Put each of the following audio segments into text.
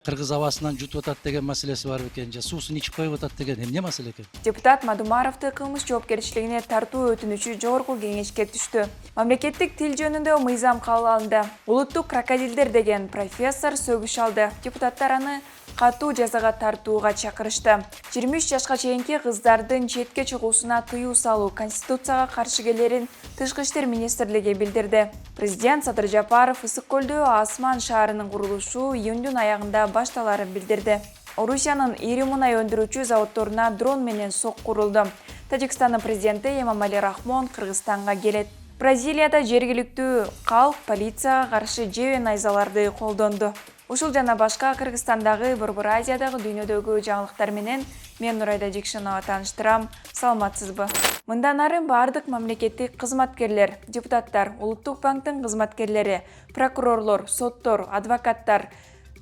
Кыргыз абасынан жутуп атат деген маселеси бар бекен, же суусун ичип коюп атат деген эмне маселе экен? Депутат Мадумаровду кылмыш жоопкерчилигине тартуу өтүнүчү жогорку кеңешке түштү. Мамлекеттик тил жөнүндө мыйзам кабыл алынды. Улуттук крокодилдер деген профессор сөгүш алды. Депутаттар аны катуу жазага тартууга чакырышты. 23 жашка чейинки кыздардын четке чыгуусуна тыюу салуу Конституцияга каршы келерин Тышкы иштер министрлиги билдирди. Президент Садыр Жапаров Ысык көлдө Асман шаарынын курулушу июндун аягында башталарын билдирди. Орусиянын ири мунай өндүрүүчү заводдоруна дрон менен сок курулду. Тажикстандын президенти Эмомали Рахмон Кыргызстанга келет. Бразилияда жергиликтүү калк полицияга каршы жебе найзаларды колдонду. Ушул жана башка Кыргызстандагы Борбор Азиядагы дүйнөдөгү жаңылыктар менен мен Нурайда Жекшенова тааныштырам. Саламатсызбы? Мындан ары бардык мамлекеттик кызматкерлер, депутаттар, Улуттук банктын кызматкерлери, прокурорлор, соттор, адвокаттар,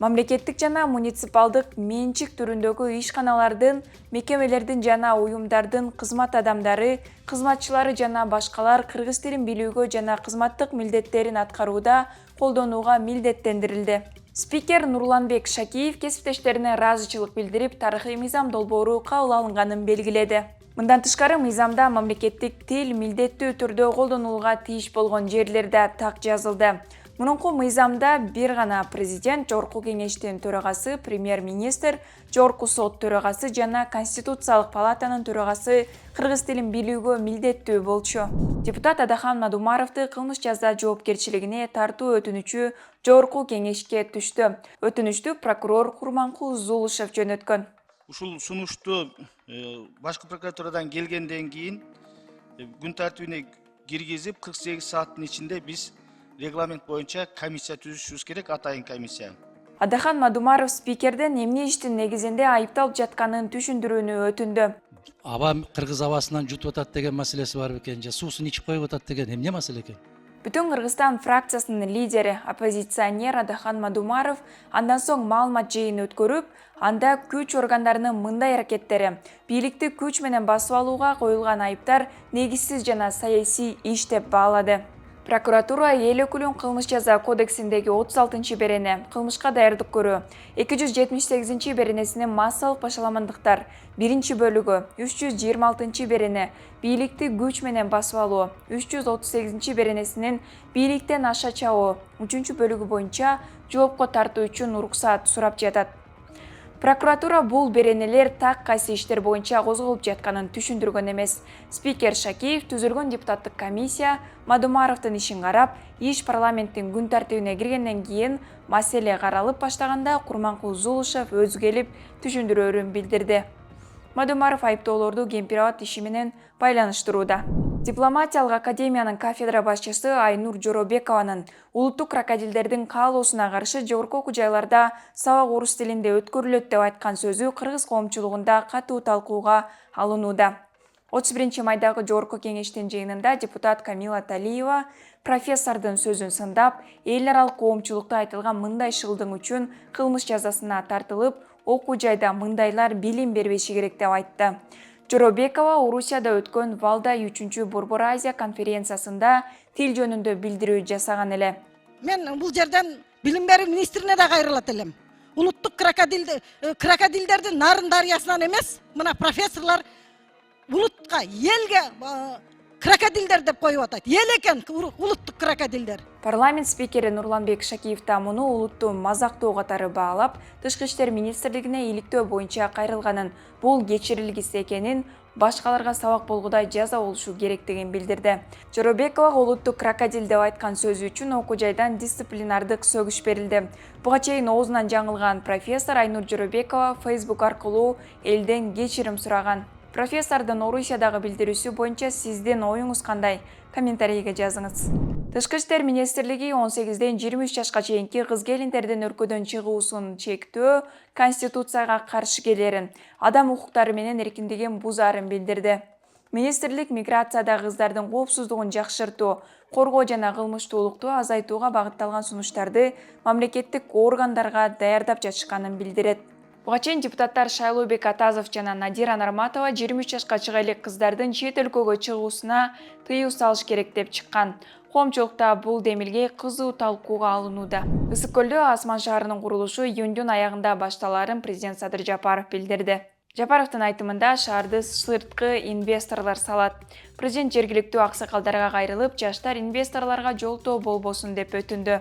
мамлекеттик жана муниципалдык менчик түрүндөгү ишканалардын, мекемелердин жана уюмдардын кызмат адамдары, кызматчылары жана башкалар кыргыз тилин билүүгө жана кызматтык милдеттерин аткарууда колдонууга милдеттендирилди. Спикер Нурланбек Шакиев кесиптештерине ыраазычылык билдирип, тарыхый мыйзам долбоору кабыл алынганын белгиледи. Мындан тышкары мыйзамда мамлекеттик тил милдеттүү түрдө колдонулууга тийиш болгон жерлерде так жазылды. Мурунку мыйзамда бир гана президент, жогорку кеңештин төрагасы, премьер-министр, жогорку сот төрагасы жана Конституциялык палатанын төрагасы кыргыз тилин билүүгө милдеттүү болчу. Депутат Адахан Мадумаровду кылмыш жаза жоопкерчилигине тартуу өтүнүчү жогорку кеңешке түштү. Өтүнүчтү прокурор Курманкул Зулушев жөнөткөн. Ушул сунушту башкы прокуратурадан келгенден кийин күн тартибине киргизип 48 сааттын ичинде биз регламент боюнча комиссия түзүшүбүз керек, атайын комиссия. Адахан Мадумаров спикерден эмне иштин негизинде айыпталып жатканын түшүндүрүүнү өтүндү. Аба кыргыз абасынан жутуп атат деген маселеси бар бекен, же суусун ичип коюп атат деген эмне маселе экен? Бүтүн Кыргызстан фракциясынын лидери, оппозиционер Адахан Мадумаров андан соң маалымат жыйын өткөрүп, анда күч органдарынын мындай аракеттери, бийликти күч менен басып алууга коюлган айыптар негизсиз жана саясий иш деп баалады. Прокуратура эл өкүлүн кылмыш жаза кодексиндеги 36-берене кылмышка даярдык көрүү, 278-беренесинин массалык башаламандыктар 1-бөлүгү, 326-берене бийликти күч менен басып алуу, 338-беренесинин бийликтен аша чабуу 3-бөлүгү боюнча жоопко тартуу үчүн уруксаат сурап жатат. Прокуратура бул беренелер так кайсы иштер боюнча козголуп жатканын түшүндүргөн эмес. Спикер Шакиев түзүлгөн депутаттык комиссия Мадумаровдун ишин карап, иш парламенттин күн тартибине киргенден кийин маселе каралып баштаганда Курманкул Зулушев өзү келип түшүндүрөөрүн билдирди. Мадумаров айыптоолорду Гемпирабад иши менен байланыштырууда. Дипломатиялык академиянын кафедра башчысы Айнур Жоробекованын улуттук крокодилдердин каалоосуна каршы жогорку окуу жайларда сабак орус тилинде өткөрүлөт деп айткан сөзү кыргыз коомчулугунда катуу талкууга алынууда. 31-майдагы жогорку кеңештин жыйынында депутат Камила Талиева профессордун сөзүн сындап, эл аралык коомчулукта айтылган мындай шылдың үчүн кылмыш жазасына тартылып, окуу жайда мындайлар билим бербеши керек деп айтты. Жоробекова Орусияда өткөн Валдай 3-чү Борбор Азия конференциясында тил жөнүндө билдирүү жасаган эле. Мен бул жерден билим берүү министрине да кайрылат элем. Улуттук крокодилдердин нарын дарыясынан эмес, мына профессорлор улутка, элге крокодилдер деп коюп атат. Эл экен улуттук крокодилдер. Парламент спикери Нурланбек Шакиев да муну улутту мазактоо катары баалап, Тышкы иштер министрлигине иликтөө боюнча кайрылганын, бул кечирилгис экенин, башкаларга сабак болгудай жаза болушу керектигин билдирди. Жоробековага улуттук крокодил деп айткан сөзү үчүн окуу жайдан дисциплинардык сөгүш берилди. Буга чейин оозунан жаңылган профессор Айнур Жоробекова Facebook аркылуу элден кечирим сураган. Профессордун Орусиядагы билдирүүсү боюнча сиздин оюңуз кандай? Комментарийге жазыңыз. Тышкы иштер министрлиги 18-ден 23 жашка чейинки кыз келиндердин өлкөдөн чыгуусун чектөө Конституцияга каршы келерин, адам укуктары менен эркиндигин бузаарын билдирди. Министрлик миграцияда кыздардын коопсуздугун жакшыртуу, коргоо жана кылмыштуулукту азайтууга багытталган сунуштарды мамлекеттик органдарга даярдап жатышканын билдирет. Буга чейин депутаттар Шайлообек Атазов жана Надира Нарматова 23 жашка чыга элек кыздардын чет өлкөгө чыгуусуна тыюу салыш керек деп чыккан. Коомчулукта бул демилге кызуу талкууга алынууда. Ысык көлдө Асман шаарынын курулушу июндун аягында башталарын президент Садыр Жапаров билдирди. Жапаровдун айтымында шаарды сырткы инвесторлор салат. Президент жергиликтүү аксакалдарга кайрылып, жаштар инвесторлорго жолтоо болбосун деп өтүндү.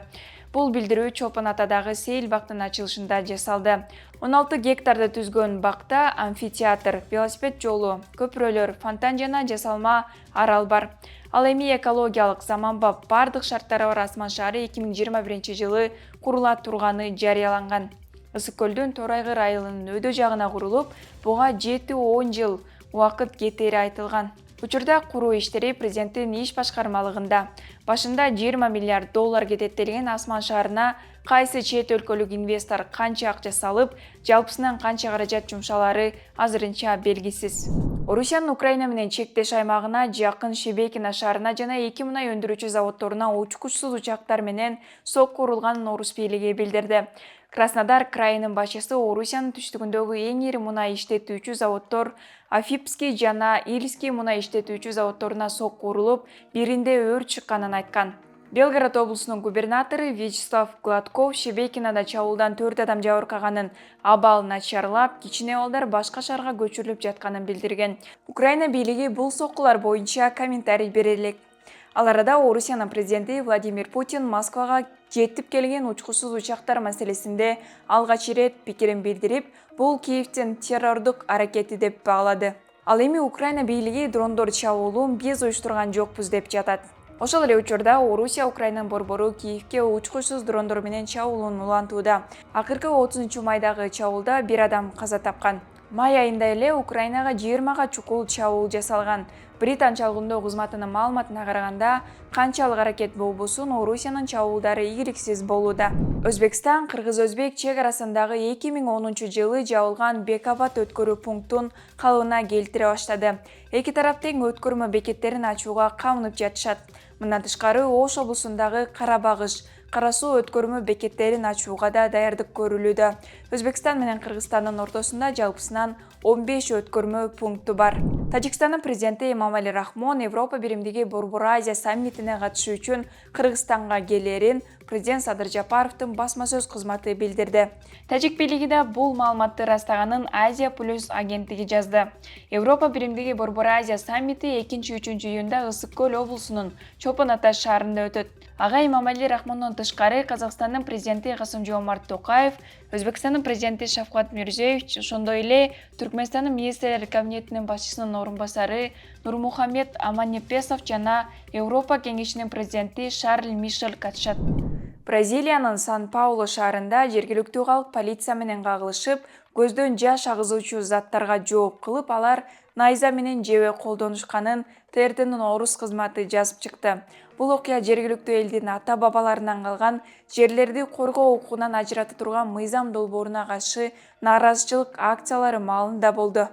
Бул билдирүү Чопон Атадагы сейил бактын ачылышында жасалды. 16 гектарды түзгөн бакта амфитеатр, велосипед жолу, көпүрөлөр, фонтан жана жасалма арал бар. Ал эми экологиялык заманбап бардык шарттары бар Асман шаары 2021 жылы курула турганы жарыяланган. Ысык көлдүн Торайгыр айылынын өйдө жагына курулуп, буга 7-10 жыл убакыт кетери айтылган. Учурда куруу иштери президенттин иш башкармалыгында. Башында 20 миллиард доллар кететтелген Асман шаарына кайсы чет өлкөлүк инвестор канча акча салып, жалпысынан канча каражат жумшалары азырынча белгисиз. Орусиянын Украина менен чектеш аймагына жакын Шебекино шаарына жана 2 мунай өндүрүүчү заводторуна учкучсуз учактар менен сокку урулганын орус бийлиги билдирди. Краснодар крайынын башчысы Орусиянын түштүгүндөгү эң ири мунай иштетүүчү заводдор Афипский жана Ильский мунай иштетүүчү заводторуна сокку урулуп, биринде өрт чыкканын айткан. Белгород облусунун губернатору Вячеслав Гладков Шебекинода чабуулдан 4 адам жабыркаганын, абал начарлап, кичине балдар башка шаарга көчүрүлүп жатканын билдирген. Украина бийлиги бул соккулар боюнча комментарий бере элек. Ал арада Орусиянын президенти Владимир Путин Москвага жетип келген учкучсуз учактар маселесинде алгач ирет пикирин билдирип, бул Киевдин террордук аракети деп баалады. Ал эми Украина бийлиги дрондор чабуулун биз уюштурган жокпуз деп жатат. Ошол эле учурда Орусия Украинанын борбору Киевге учкучсуз дрондор менен чабуулун улантууда. Акыркы 30-майдагы чабуулда 1 адам каза тапкан. Май айында эле Украинага 20 чукул чабуул жасалган. Британ чалгындоо кызматынын маалыматына караганда, канчалык аракет болбосун Орусиянын чабуулдары ийгиликсиз болууда. Өзбекстан Кыргыз-Өзбек чек арасындагы 2010 жылы жабылган Бекабат өткөрүү пунктун калыбына келтире баштады. Эки тарап тең өткөрмө бекеттерин ачууга камынып жатышат. Мындан тышкары Ош облусундагы Карабагыш, Кара суу өткөрмө бекеттерин ачууга да даярдык көрүлүүдө. Өзбекстан менен Кыргызстандын ортосунда жалпысынан 15 өткөрмө пункту бар. Тажикстандын президенти Эмомали Рахмон Европа биримдиги Борбор Азия саммитине катышуу үчүн Кыргызстанга келерин президент Садыр Жапаровдун басма сөз кызматы билдирди. Тажик бийлиги да бул маалыматты ырастаганын Азия Плюс агенттиги жазды. Европа биримдиги Борбор Азия саммити 2-3 июнда Ысык көл облусунун Чопон Ата шаарында өтөт. Ага Эмомали Рахмондон тышкары Казакстандын президенти Касым-Жомарт Токаев, Өзбекстандын президенти Шавкат Мирзиёевич, ошондой эле Түркмөнстандын министрлер кабинетинин башчысынын орунбасары Нурмухамед Аманепесов жана Европа кеңешинин президенти Шарль Мишель катышат. Бразилиянын Сан-Паулу шаарында жергиликтүү калк полиция менен кагылышып, көздөн жаш агызуучу заттарга жооп кылып, алар найза менен жебе колдонушканын ТРТнын орус кызматы жазып чыкты. Бул окуя жергиликтүү элдин ата-бабаларынан калган жерлерди коргоо укугунан ажырата турган мыйзам долбооруна каршы нааразычылык акциялары маалында болду.